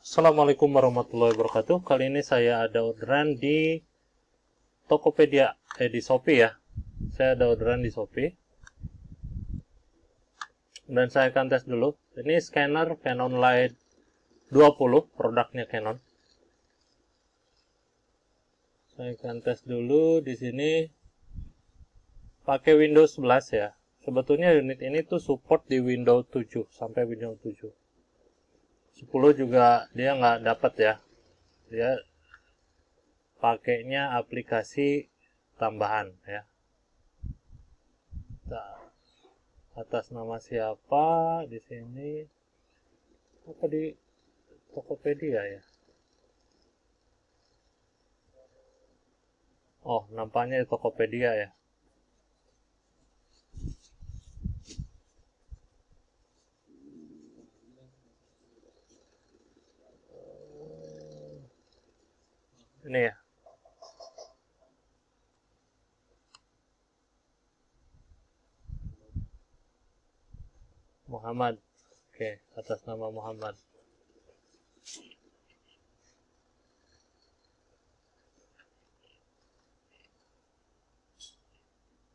Assalamualaikum warahmatullahi wabarakatuh. Kali ini saya ada orderan di Tokopedia, di Shopee ya. Saya ada orderan di Shopee. Dan saya akan tes dulu. Ini scanner Canon Light 20, produknya Canon. Saya akan tes dulu di sini pakai Windows 11 ya. Sebetulnya unit ini tuh support di Windows 7 sampai Windows 7. 10 juga dia nggak dapat ya. Dia pakainya aplikasi tambahan ya. Nah, atas nama siapa di sini? Apa di Tokopedia ya? Oh, nampaknya di Tokopedia ya. Ini ya. Muhammad. Oke, atas nama Muhammad.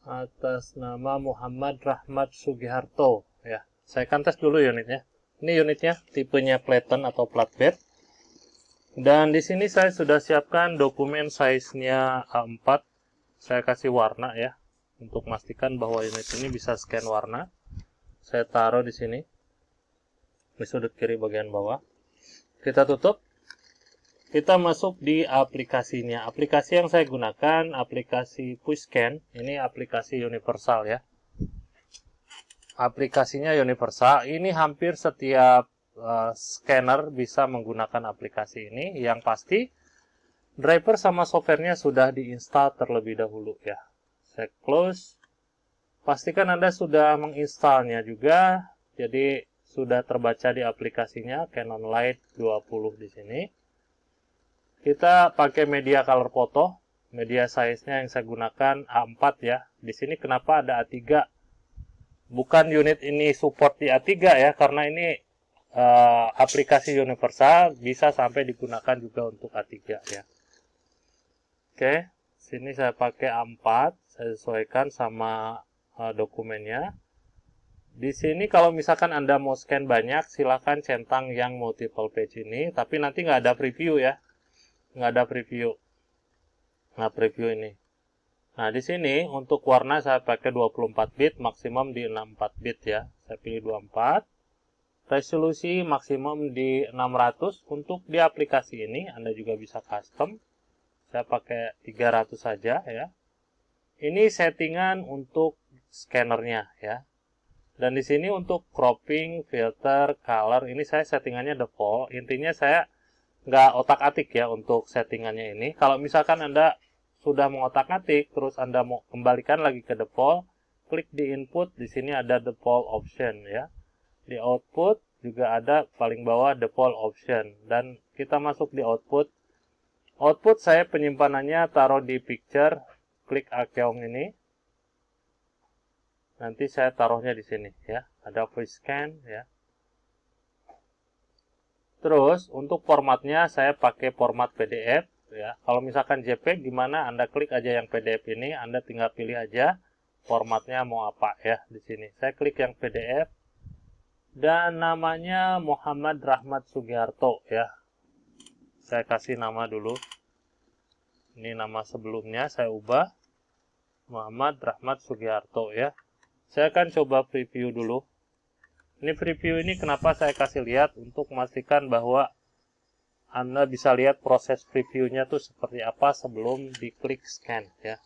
Atas nama Muhammad Rahmat Sugiharto ya. Saya akan tes dulu unitnya. Ini unitnya tipenya Platen atau flatbed. Dan di sini saya sudah siapkan dokumen size-nya A4. Saya kasih warna ya untuk memastikan bahwa unit ini bisa scan warna. Saya taruh di sini di sudut kiri bagian bawah. Kita tutup. Kita masuk di aplikasinya. Aplikasi yang saya gunakan aplikasi Pushscan. Ini aplikasi universal ya. Aplikasinya universal. Ini hampir setiap scanner bisa menggunakan aplikasi ini. Yang pasti driver sama softwarenya sudah diinstal terlebih dahulu ya. Saya close. Pastikan Anda sudah menginstalnya juga. Jadi sudah terbaca di aplikasinya Canon Light 20 di sini. Kita pakai media color photo. Media size-nya yang saya gunakan A4 ya. Di sini kenapa ada A3? Bukan unit ini support di A3 ya, karena ini aplikasi universal bisa sampai digunakan juga untuk A3 ya. Oke, sini saya pakai A4, saya sesuaikan sama dokumennya. Di sini kalau misalkan Anda mau scan banyak, silakan centang yang multiple page ini, tapi nanti nggak ada preview ya, nggak ada preview. Nah, preview ini. Nah, di sini untuk warna saya pakai 24 bit, maksimum di 64 bit ya. Saya pilih 24. Resolusi maksimum di 600. Untuk di aplikasi ini Anda juga bisa custom. Saya pakai 300 saja ya. Ini settingan untuk scannernya ya. Dan di sini untuk cropping, filter, color, ini saya settingannya default. Intinya saya nggak otak-atik ya untuk settingannya ini. Kalau misalkan Anda sudah mengotak-atik, terus Anda mau kembalikan lagi ke default, klik di input, di sini ada default option ya. Di output juga ada paling bawah default option. Dan kita masuk di output. Output saya penyimpanannya taruh di picture, klik Akeong ini. Nanti saya taruhnya di sini ya. Ada voice scan ya. Terus untuk formatnya saya pakai format PDF ya. Kalau misalkan JPEG gimana, Anda klik aja yang PDF ini, Anda tinggal pilih aja formatnya mau apa ya di sini. Saya klik yang PDF dan namanya Muhammad Rahmat Sugiharto ya. Saya kasih nama dulu. Ini nama sebelumnya saya ubah Muhammad Rahmat Sugiharto ya. Saya akan coba preview dulu. Ini preview ini kenapa saya kasih lihat untuk memastikan bahwa Anda bisa lihat proses previewnya tuh seperti apa sebelum diklik scan ya.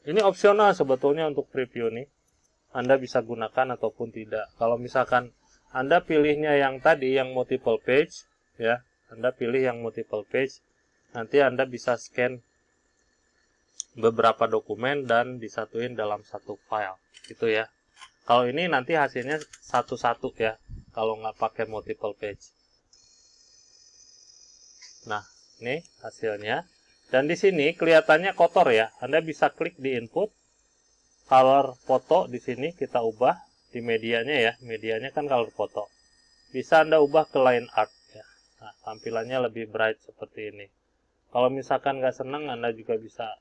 Ini opsional sebetulnya untuk preview ini. Anda bisa gunakan ataupun tidak. Kalau misalkan Anda pilihnya yang tadi yang multiple page ya, Anda pilih yang multiple page, nanti Anda bisa scan beberapa dokumen dan disatuin dalam satu file gitu ya. Kalau ini nanti hasilnya satu-satu ya, kalau nggak pakai multiple page. Nah, ini hasilnya. Dan di sini kelihatannya kotor ya. Anda bisa klik di input, color foto di sini kita ubah di medianya ya. Medianya kan color foto. Bisa Anda ubah ke line art ya. tampilannya lebih bright seperti ini. Kalau misalkan nggak senang, Anda juga bisa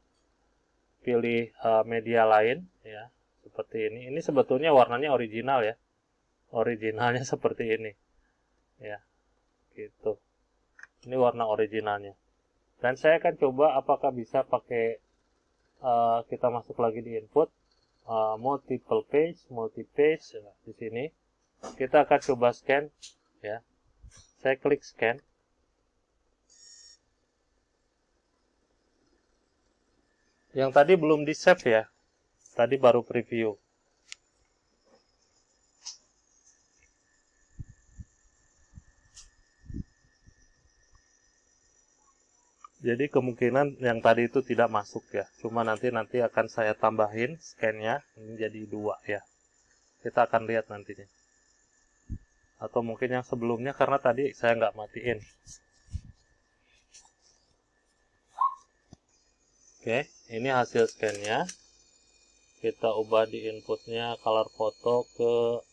pilih media lain ya, seperti ini. Ini sebetulnya warnanya original ya. Originalnya seperti ini. Ya, gitu. Ini warna originalnya. Dan saya akan coba apakah bisa pakai kita masuk lagi di input multiple page, multi-page di sini. Kita akan coba scan ya. Saya klik scan. Yang tadi belum di-save ya. Tadi baru preview. Jadi kemungkinan yang tadi itu tidak masuk ya. Cuma nanti akan saya tambahin scan-nya menjadi 2 ya. Kita akan lihat nantinya. Atau mungkin yang sebelumnya karena tadi saya nggak matiin. Oke, ini hasil scan-nya. Kita ubah di inputnya color photo ke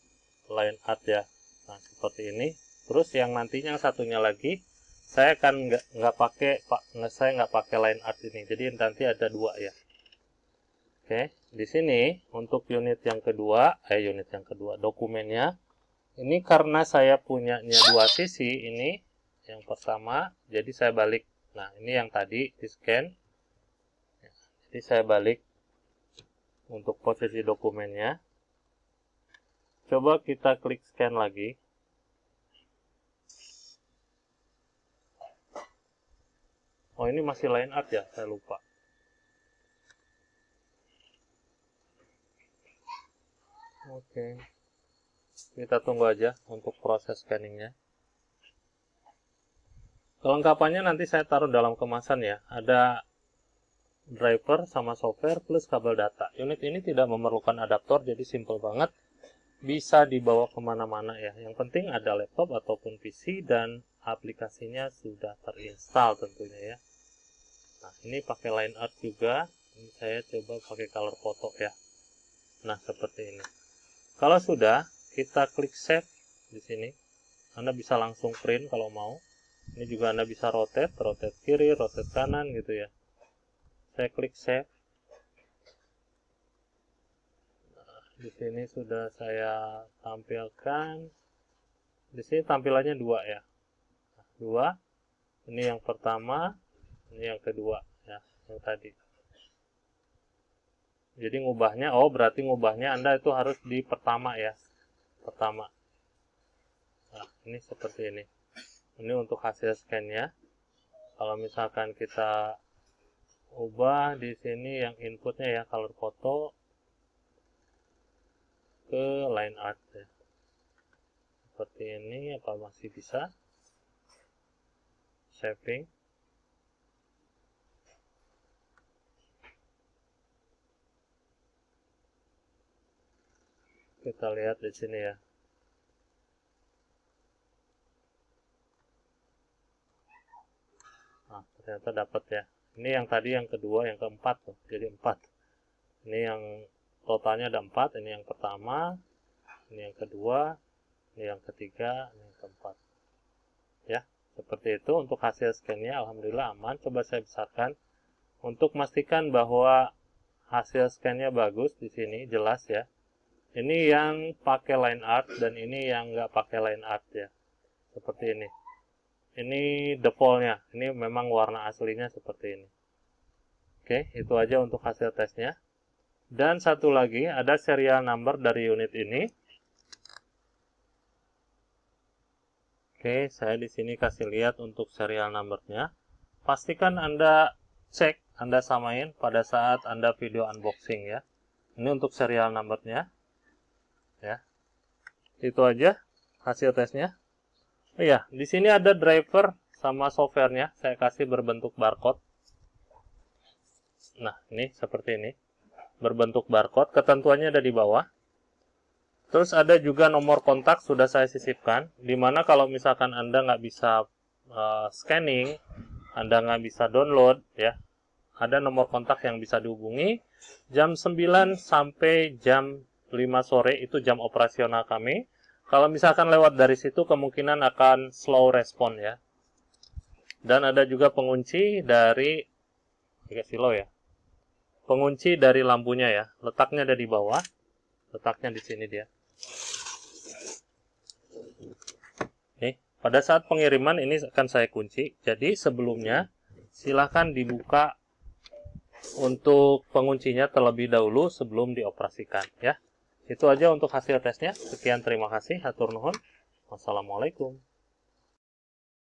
line art ya. Nah, seperti ini. Terus yang nantinya satunya lagi, saya akan saya nggak pakai line art ini. Jadi nanti ada 2 ya. Oke, di sini untuk unit yang kedua, dokumennya. Ini karena saya punyanya 2 sisi, ini yang pertama, jadi saya balik. Nah, ini yang tadi di scan. Jadi saya balik untuk posisi dokumennya. Coba kita klik scan lagi. Oh, ini masih line art ya, saya lupa. Oke. Kita tunggu aja untuk proses scanningnya. Kelengkapannya nanti saya taruh dalam kemasan ya. Ada driver sama software plus kabel data. Unit ini tidak memerlukan adaptor, jadi simple banget. Bisa dibawa kemana-mana ya. Yang penting ada laptop ataupun PC dan aplikasinya sudah terinstall tentunya ya. Nah, ini pakai line art juga. Ini saya coba pakai color photo ya. Nah, seperti ini. Kalau sudah, kita klik save di sini. Anda bisa langsung print kalau mau. Ini juga Anda bisa rotate kiri, rotate kanan gitu ya. Saya klik save. Nah, di sini sudah saya tampilkan. Di sini tampilannya 2 ya. 2. Ini yang pertama, ini yang kedua ya, yang tadi. Jadi ngubahnya, berarti ngubahnya Anda itu harus di pertama ya. Pertama. Nah, ini seperti ini. Ini untuk hasil scan-nya. Kalau misalkan kita ubah di sini yang inputnya ya, color photo ke line art ya. Seperti ini, apa masih bisa? Saving. Kita lihat di sini ya. Nah, ternyata dapat ya. Ini yang tadi yang kedua, yang keempat tuh. Jadi 4. Ini yang totalnya ada 4. Ini yang pertama, ini yang kedua, ini yang ketiga, ini yang keempat. Ya, seperti itu untuk hasil scan-nya. Alhamdulillah aman. Coba saya besarkan untuk memastikan bahwa hasil scan-nya bagus di sini, jelas ya. Ini yang pakai line art dan ini yang nggak pakai line art ya. Seperti ini. Ini default-nya. Ini memang warna aslinya seperti ini. Oke, itu aja untuk hasil tesnya. Dan satu lagi, ada serial number dari unit ini. Oke, saya di sini kasih lihat untuk serial number-nya. Pastikan Anda cek, Anda samain pada saat Anda video unboxing ya. Ini untuk serial number-nya. Ya, itu aja hasil tesnya. Oh iya, di sini ada driver sama softwarenya. Saya kasih berbentuk barcode. Nah, ini seperti ini, berbentuk barcode. Ketentuannya ada di bawah. Terus ada juga nomor kontak sudah saya sisipkan. Dimana kalau misalkan Anda nggak bisa scanning, Anda nggak bisa download, ya, ada nomor kontak yang bisa dihubungi. Jam 9 sampai jam 5 sore itu jam operasional kami. Kalau misalkan lewat dari situ kemungkinan akan slow respon ya. Dan ada juga pengunci dari agak silau ya. Pengunci dari lampunya ya. Letaknya ada di bawah. Letaknya di sini dia. Nih, pada saat pengiriman ini akan saya kunci. Jadi sebelumnya silahkan dibuka untuk penguncinya terlebih dahulu sebelum dioperasikan ya. Itu aja untuk hasil tesnya. Sekian, terima kasih. Hatur nuhun. Wassalamualaikum.